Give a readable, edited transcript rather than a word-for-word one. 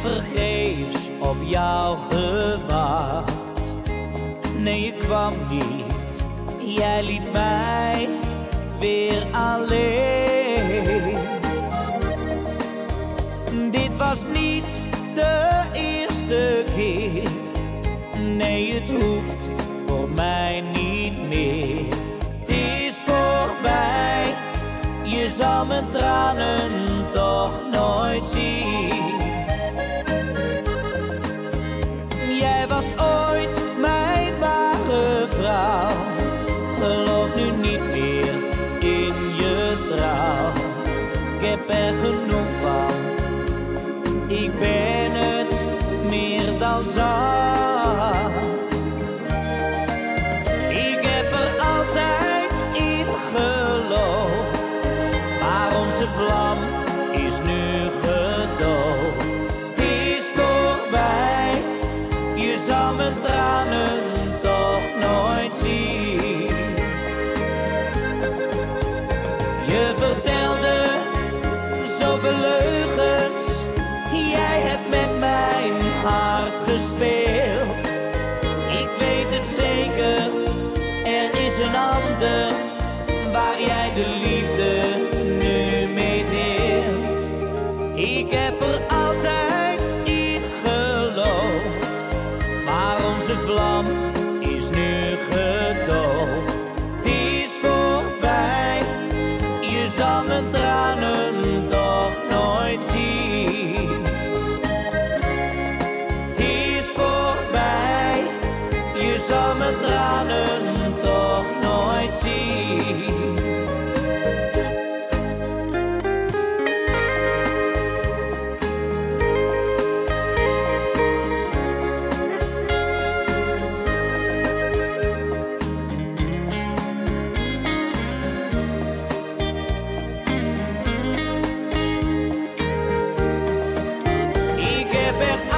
vergeefs op jou gewacht. Nee, je kwam niet, jij liet mij weer alleen. Dit was niet de eerste keer. Nee, het hoeft voor mij niet meer. Het is voorbij, je zal mijn tranen toch nooit zien. Jij was ooit mijn ware vrouw. Geloof nu niet meer in je trouw. Ik heb er genoeg van, ik ben het meer dan zat. Ik heb er altijd in geloofd, maar onze vlam is nu gedoofd. Het is voorbij, je zal mijn tranen toch nooit zien. Je vertelde zoveel leugens, jij hebt met mijn hart gespeeld. Ik weet het zeker, er is een ander waar jij de liefde nu mee deelt. Ik heb er altijd in geloofd, maar onze vlam is nu gedoofd. Het is voorbij, je zal mijn tranen toch nooit zien. Het is voorbij, je zal mijn tranen toch nooit zien. Ik heb echt